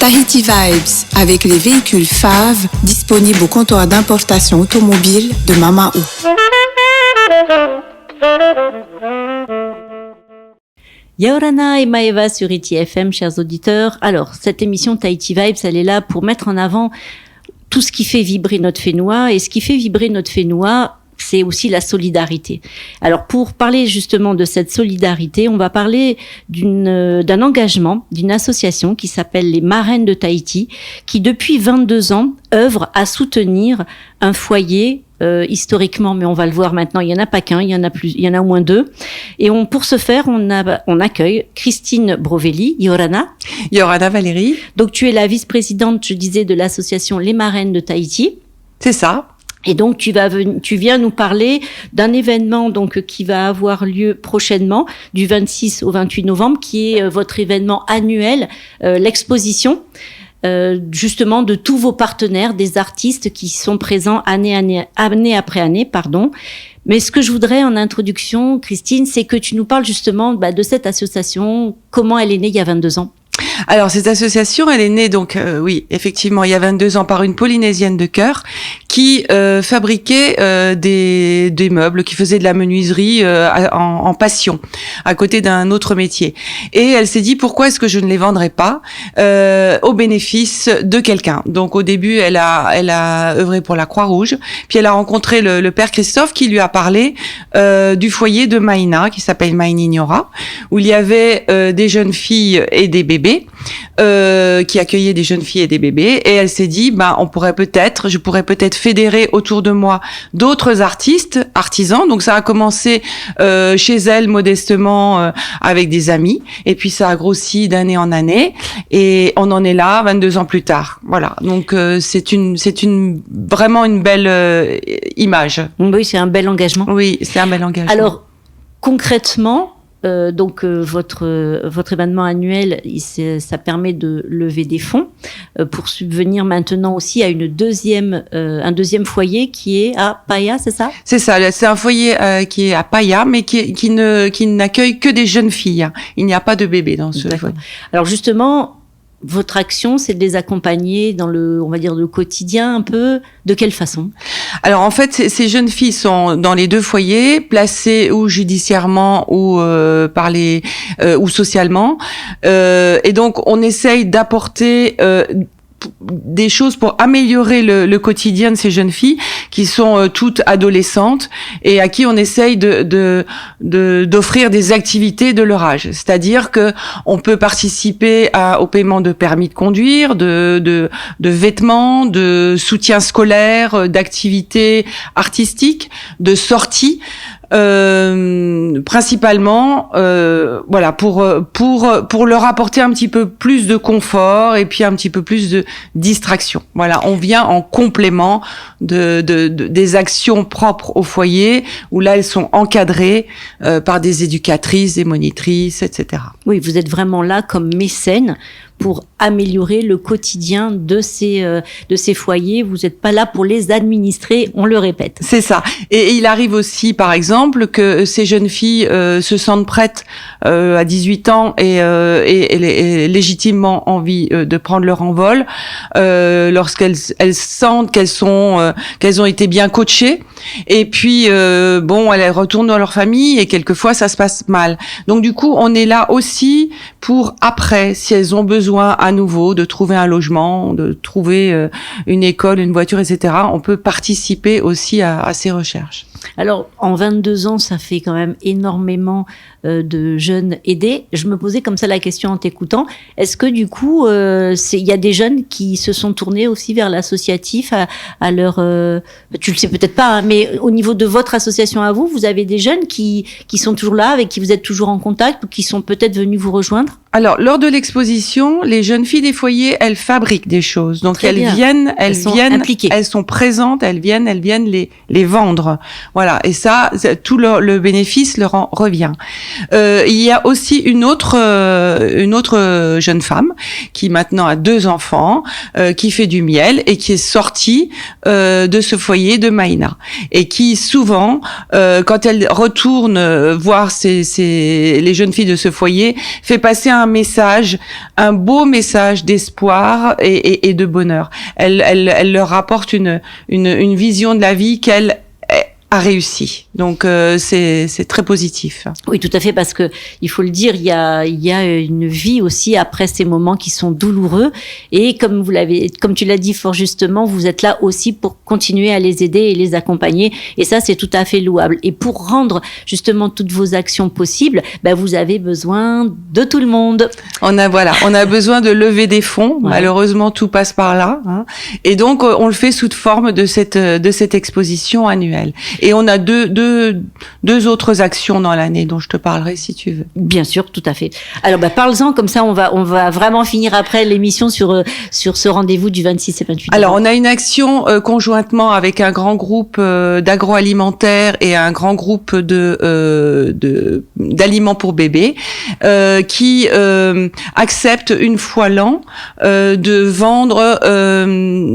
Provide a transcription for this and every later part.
Tahiti Vibes avec les véhicules FAV disponibles au comptoir d'importation automobile de Mamaou. Yaorana et Maeva sur Iti FM, chers auditeurs. Alors, cette émission Tahiti Vibes, elle est là pour mettre en avant tout ce qui fait vibrer notre Fénois. Et ce qui fait vibrer notre Fénois, c'est aussi la solidarité. Alors, pour parler justement de cette solidarité, on va parler d'un engagement, d'une association qui s'appelle les Marraines de Tahiti, qui depuis 22 ans œuvre à soutenir un foyer historiquement, mais on va le voir maintenant, il y en a pas qu'un, il y en a au moins deux. Et pour ce faire, on accueille Christine Brovelli, Yorana. Yorana Valérie. Donc tu es la vice-présidente, je disais, de l'association Les Marraines de Tahiti. C'est ça. Et donc tu viens nous parler d'un événement donc qui va avoir lieu prochainement du 26 au 28 novembre, qui est votre événement annuel, l'exposition. Justement de tous vos partenaires, des artistes qui sont présents année après année, pardon. Mais ce que je voudrais en introduction, Christine, c'est que tu nous parles justement de cette association, comment elle est née il y a 22 ans. Alors cette association, elle est née donc oui, effectivement, il y a 22 ans par une Polynésienne de cœur qui fabriquait des meubles, qui faisait de la menuiserie en passion, à côté d'un autre métier. Et elle s'est dit pourquoi est-ce que je ne les vendrais pas au bénéfice de quelqu'un. Donc au début, elle a œuvré pour la Croix-Rouge, puis elle a rencontré le père Christophe qui lui a parlé du foyer de Maïna qui s'appelle Maïnignora, où il y avait des jeunes filles et des bébés. Qui accueillait des jeunes filles et des bébés, et elle s'est dit je pourrais peut-être fédérer autour de moi d'autres artisans. Donc ça a commencé chez elle modestement avec des amis, et puis ça a grossi d'année en année, et on en est là 22 ans plus tard. Voilà. Donc c'est vraiment une belle image. Oui, c'est un bel engagement. Oui, c'est un bel engagement. Alors concrètement, votre événement annuel, ça permet de lever des fonds pour subvenir maintenant aussi à un deuxième foyer qui est à Paia, c'est ça? C'est ça, c'est un foyer qui est à Paia, mais qui n'accueille que des jeunes filles. Il n'y a pas de bébés dans ce foyer. Alors justement, votre action, c'est de les accompagner dans le quotidien un peu. De quelle façon? Alors en fait, ces jeunes filles sont dans les deux foyers, placées ou judiciairement ou ou socialement, et donc on essaye d'apporter des choses pour améliorer le quotidien de ces jeunes filles qui sont toutes adolescentes et à qui on essaye d'offrir des activités de leur âge. C'est-à-dire que on peut participer au paiement de permis de conduire, de vêtements, de soutien scolaire, d'activités artistiques, de sorties. Principalement voilà pour leur apporter un petit peu plus de confort et puis un petit peu plus de distraction. Voilà, on vient en complément des actions propres au foyer où là elles sont encadrées par des éducatrices, des monitrices, etc. Oui, vous êtes vraiment là comme mécène pour améliorer le quotidien de ces foyers. Vous n'êtes pas là pour les administrer, on le répète. C'est ça. Et il arrive aussi, par exemple, que ces jeunes filles se sentent prêtes à 18 ans et légitimement envie de prendre leur envol lorsqu'elles sentent qu'elles ont été bien coachées. Et puis elles retournent dans leur famille et quelquefois ça se passe mal. Donc du coup, on est là aussi pour après, si elles ont besoin à nouveau de trouver un logement, de trouver une école, une voiture, etc. On peut participer aussi à ces recherches. Alors, en 22 ans, ça fait quand même énormément de jeunes aidés. Je me posais comme ça la question en t'écoutant. Est-ce que du coup, il y a des jeunes qui se sont tournés aussi vers l'associatif à leur... tu le sais peut-être pas, hein, mais au niveau de votre association à vous, vous avez des jeunes qui sont toujours là, avec qui vous êtes toujours en contact ou qui sont peut-être venus vous rejoindre? Alors, lors de l'exposition, les jeunes filles des foyers, elles fabriquent des choses. Donc, elles viennent impliquées. Elles sont présentes, elles viennent les vendre. Voilà. Et ça, tout le bénéfice leur en revient. Il y a aussi une autre jeune femme qui maintenant a 2 enfants, qui fait du miel et qui est sortie de ce foyer de Maïna et qui souvent, quand elle retourne voir les jeunes filles de ce foyer, fait passer un message, un beau message d'espoir et de bonheur. Elle leur apporte une vision de la vie qu'elle a réussi. Donc c'est très positif. Oui, tout à fait, parce que il faut le dire, il y a une vie aussi après ces moments qui sont douloureux, et comme tu l'as dit fort justement, vous êtes là aussi pour continuer à les aider et les accompagner, et ça c'est tout à fait louable. Et pour rendre justement toutes vos actions possibles, vous avez besoin de tout le monde. On a besoin de lever des fonds. Ouais. Malheureusement, tout passe par là, hein. Et donc on le fait sous forme de cette exposition annuelle. Et on a deux autres actions dans l'année dont je te parlerai si tu veux. Bien sûr, tout à fait. Alors, parle-en, comme ça, on va vraiment finir après l'émission sur ce rendez-vous du 26 et 28 Alors, on a une action conjointement avec un grand groupe d'agroalimentaire et un grand groupe d'aliments pour bébés qui accepte une fois l'an de vendre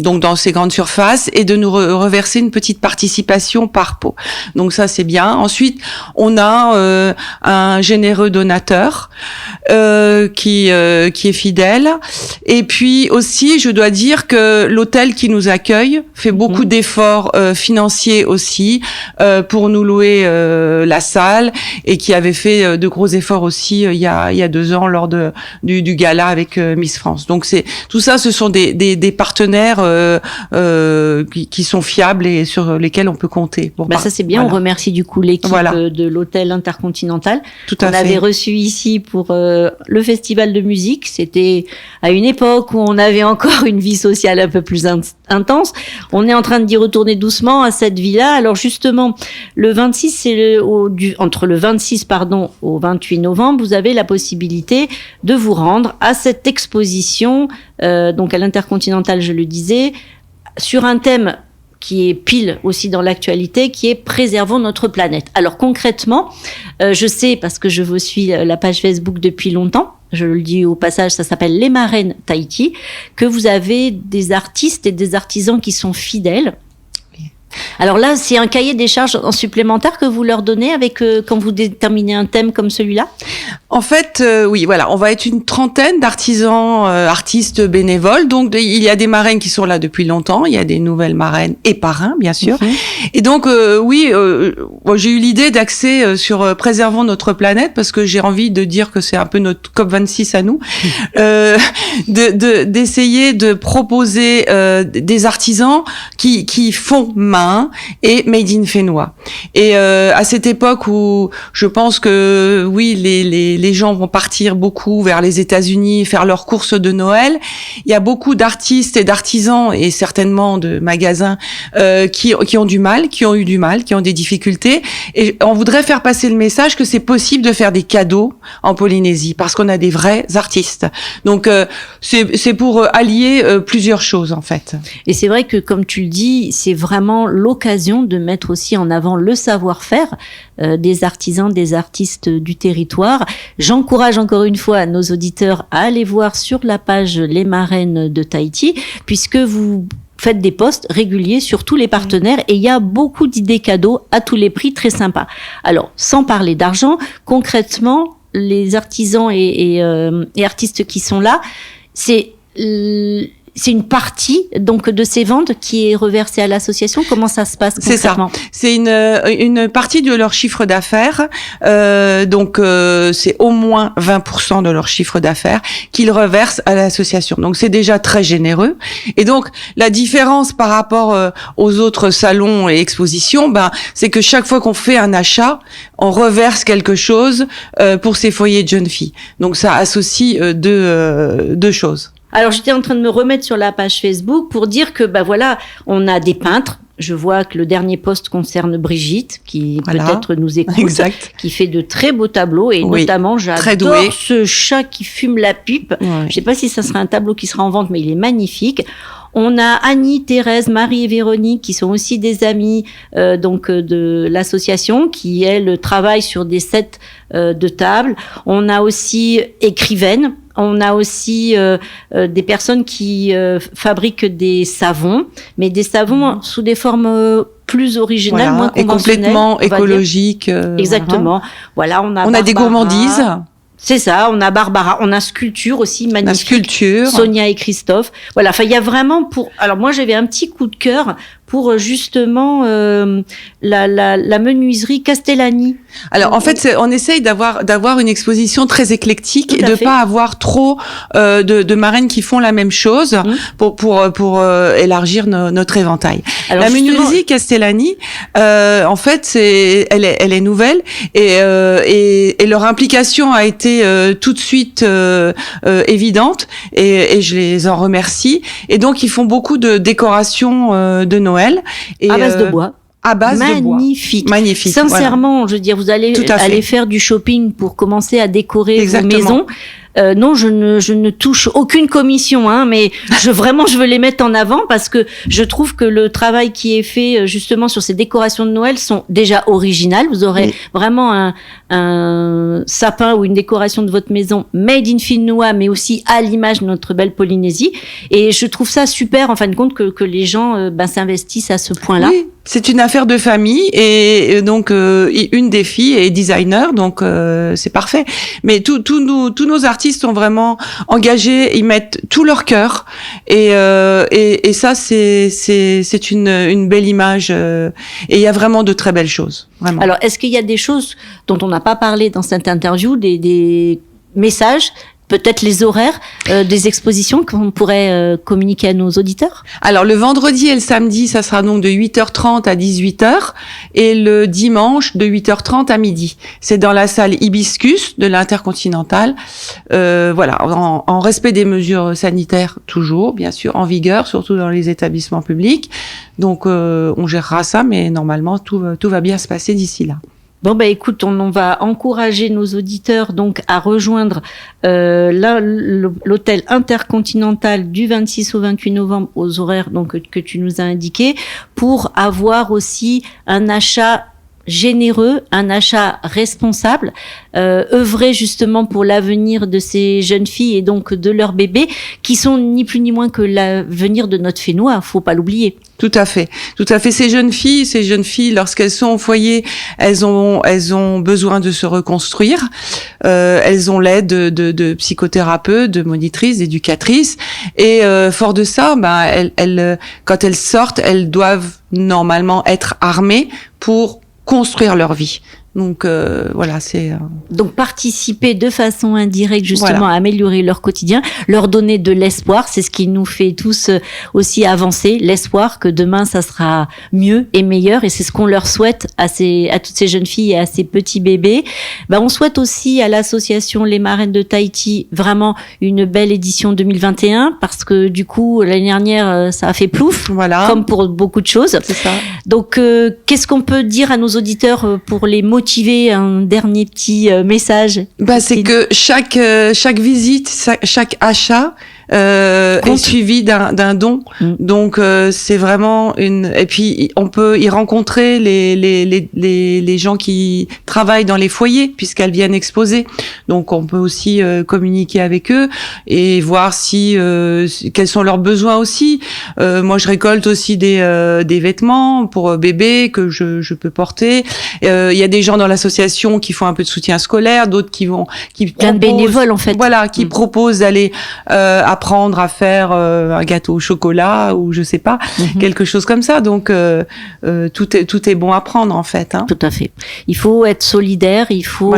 donc dans ces grandes surfaces et de nous reverser une petite participation par pot. Donc ça c'est bien. Ensuite, on a un généreux donateur qui est fidèle. Et puis aussi, je dois dire que l'hôtel qui nous accueille fait beaucoup d'efforts financiers aussi pour nous louer la salle, et qui avait fait de gros efforts aussi il y a 2 ans lors du gala avec Miss France. Donc c'est tout ça, ce sont des partenaires qui sont fiables et sur lesquels on peut compter. Ça c'est bien. Voilà. On remercie du coup l'équipe de l'hôtel Intercontinental. Tout à fait. On avait reçu ici pour le festival de musique. C'était à une époque où on avait encore une vie sociale un peu plus intense. On est en train d'y retourner doucement à cette vie-là. Alors justement, le 26 entre le 26 au 28 novembre, vous avez la possibilité de vous rendre à cette exposition, donc à l'Intercontinental, je le disais, sur un thème qui est pile aussi dans l'actualité, qui est préservons notre planète. Alors concrètement, je sais, parce que je vous suis la page Facebook depuis longtemps, je le dis au passage, ça s'appelle Les Marraines Tahiti, que vous avez des artistes et des artisans qui sont fidèles. Alors là, c'est un cahier des charges en supplémentaire que vous leur donnez quand vous déterminez un thème comme celui-là ? En fait, oui, voilà, on va être une trentaine d'artisans, artistes bénévoles. Donc, il y a des marraines qui sont là depuis longtemps. Il y a des nouvelles marraines et parrains, bien sûr. Et donc, j'ai eu l'idée d'axer sur préservons notre planète, parce que j'ai envie de dire que c'est un peu notre COP26 à nous, d'essayer de proposer des artisans qui font main et made in Fénois. Et à cette époque où je pense que oui, les gens vont partir beaucoup vers les États-Unis faire leurs courses de Noël, il y a beaucoup d'artistes et d'artisans et certainement de magasins qui ont du mal, qui ont eu du mal, qui ont des difficultés, et on voudrait faire passer le message que c'est possible de faire des cadeaux en Polynésie parce qu'on a des vrais artistes. Donc c'est pour allier plusieurs choses en fait. Et c'est vrai que comme tu le dis, c'est vraiment l'occasion de mettre aussi en avant le savoir-faire des artisans, des artistes du territoire. J'encourage encore une fois nos auditeurs à aller voir sur la page Les Marraines de Tahiti, puisque vous faites des posts réguliers sur tous les partenaires et il y a beaucoup d'idées cadeaux à tous les prix, très sympas. Alors, sans parler d'argent, concrètement, les artisans et artistes qui sont là, c'est une partie donc de ces ventes qui est reversée à l'association. Comment ça se passe concrètement ? C'est ça. C'est une partie de leur chiffre d'affaires. Donc c'est au moins 20% de leur chiffre d'affaires qu'ils reversent à l'association. Donc c'est déjà très généreux. Et donc la différence par rapport aux autres salons et expositions, c'est que chaque fois qu'on fait un achat, on reverse quelque chose pour ces foyers de jeunes filles. Donc ça associe deux choses. Alors, j'étais en train de me remettre sur la page Facebook pour dire que, on a des peintres Je vois que le dernier post concerne Brigitte, qui peut-être nous écoute, exact. Qui fait de très beaux tableaux, et notamment, j'adore ce chat qui fume la pipe. Je sais pas si ça sera un tableau qui sera en vente, mais il est magnifique. On a Annie, Thérèse, Marie et Véronique qui sont aussi des amies de l'association qui, elles, travaillent sur des sets de table. On a aussi écrivaines. On a aussi des personnes qui fabriquent des savons, mais des savons sous des formes plus originales, moins conventionnelles. Et complètement écologiques. Exactement. Voilà, on a des gourmandises. C'est ça, on a Barbara, on a Sculpture aussi, magnifique. La Sculpture. Sonia et Christophe. Voilà, enfin, il y a vraiment alors moi, j'avais un petit coup de cœur pour justement la menuiserie Castellani. Alors en fait, on essaye d'avoir une exposition très éclectique et de pas avoir trop de marraines qui font la même chose pour élargir notre éventail. Alors, la menuiserie Castellani, en fait, elle est nouvelle et leur implication a été tout de suite évidente et je les en remercie. Et donc ils font beaucoup de décorations de Noël. Et à base de bois. À base de bois. Magnifique. Sincèrement, je veux dire, vous allez aller faire du shopping pour commencer à décorer vos maisons. Non, je ne touche aucune commission, hein, mais je veux les mettre en avant parce que je trouve que le travail qui est fait justement sur ces décorations de Noël sont déjà originales. Vous aurez vraiment un sapin ou une décoration de votre maison made in Finnois, mais aussi à l'image de notre belle Polynésie. Et je trouve ça super, en fin de compte, que les gens s'investissent à ce point-là. Oui. C'est une affaire de famille et donc une des filles est designer, donc c'est parfait. Mais tous nos artistes sont vraiment engagés, ils mettent tout leur cœur et ça c'est une belle image et il y a vraiment de très belles choses. Vraiment. Alors est-ce qu'il y a des choses dont on n'a pas parlé dans cette interview, des messages? Peut-être les horaires des expositions qu'on pourrait communiquer à nos auditeurs? Alors, le vendredi et le samedi, ça sera donc de 8h30 à 18h et le dimanche de 8h30 à midi. C'est dans la salle Hibiscus de l'Intercontinental. Voilà, en respect des mesures sanitaires toujours, bien sûr, en vigueur, surtout dans les établissements publics. Donc, on gérera ça, mais normalement, tout va bien se passer d'ici là. Bon écoute, on va encourager nos auditeurs donc à rejoindre l'hôtel Intercontinental du 26 au 28 novembre aux horaires donc que tu nous as indiqués pour avoir aussi un achat généreux, un achat responsable, œuvrer justement pour l'avenir de ces jeunes filles et donc de leurs bébés qui sont ni plus ni moins que l'avenir de notre Fénois, faut pas l'oublier. Tout à fait. Ces jeunes filles, lorsqu'elles sont au foyer, elles ont besoin de se reconstruire. Elles ont l'aide de psychothérapeutes, de monitrices, d'éducatrices. Et fort de ça, elles, quand elles sortent, elles doivent normalement être armées pour construire leur vie. Donc voilà, c'est donc participer de façon indirecte justement à améliorer leur quotidien, leur donner de l'espoir, c'est ce qui nous fait tous aussi avancer, l'espoir que demain ça sera mieux et meilleur et c'est ce qu'on leur souhaite à toutes ces jeunes filles et à ces petits bébés. On souhaite aussi à l'association Les Marraines de Tahiti vraiment une belle édition 2021 parce que du coup l'année dernière ça a fait plouf, comme pour beaucoup de choses. C'est ça. Donc qu'est-ce qu'on peut dire à nos auditeurs pour les motiver? Un dernier petit message. C'est que chaque visite, chaque achat est suivi d'un don. Donc c'est vraiment et puis on peut y rencontrer les gens qui travaillent dans les foyers puisqu'elles viennent exposer. Donc on peut aussi communiquer avec eux et voir quels sont leurs besoins aussi. Moi je récolte aussi des vêtements pour bébés que je peux porter. Il y a des gens dans l'association qui font un peu de soutien scolaire, d'autres qui plein de bénévoles en fait. Voilà, qui proposent d'aller apprendre à faire un gâteau au chocolat ou je sais pas, quelque chose comme ça. Donc tout est bon à prendre en fait. Hein. Tout à fait. Il faut être solidaire, il faut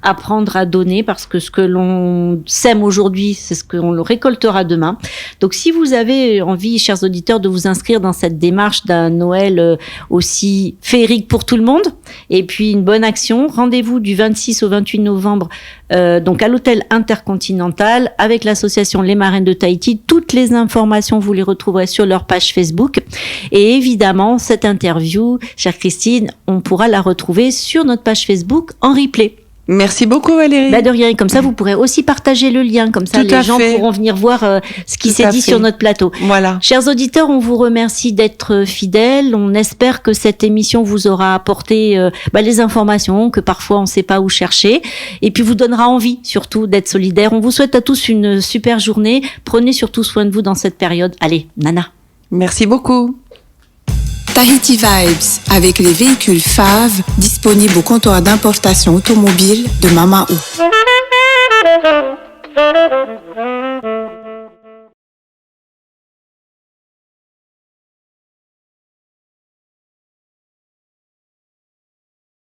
apprendre à donner parce que ce que l'on sème aujourd'hui, c'est ce qu'on le récoltera demain. Donc si vous avez envie, chers auditeurs, de vous inscrire dans cette démarche d'un Noël aussi féerique pour tout le monde et puis une bonne action, rendez-vous du 26 au 28 novembre donc à l'hôtel Intercontinental avec l'association Les Marraines marraines de Tahiti. Toutes les informations, vous les retrouverez sur leur page Facebook. Et évidemment, cette interview, chère Christine, on pourra la retrouver sur notre page Facebook en replay. Merci beaucoup Valérie. De rien, comme ça vous pourrez aussi partager le lien, comme ça les gens pourront venir voir ce qui s'est dit sur notre plateau. Voilà. Chers auditeurs, on vous remercie d'être fidèles. On espère que cette émission vous aura apporté les informations que parfois on ne sait pas où chercher, et puis vous donnera envie surtout d'être solidaires. On vous souhaite à tous une super journée. Prenez surtout soin de vous dans cette période. Allez, Nana. Merci beaucoup. Tahiti Vibes avec les véhicules FAV disponibles au comptoir d'importation automobile de Mamaou.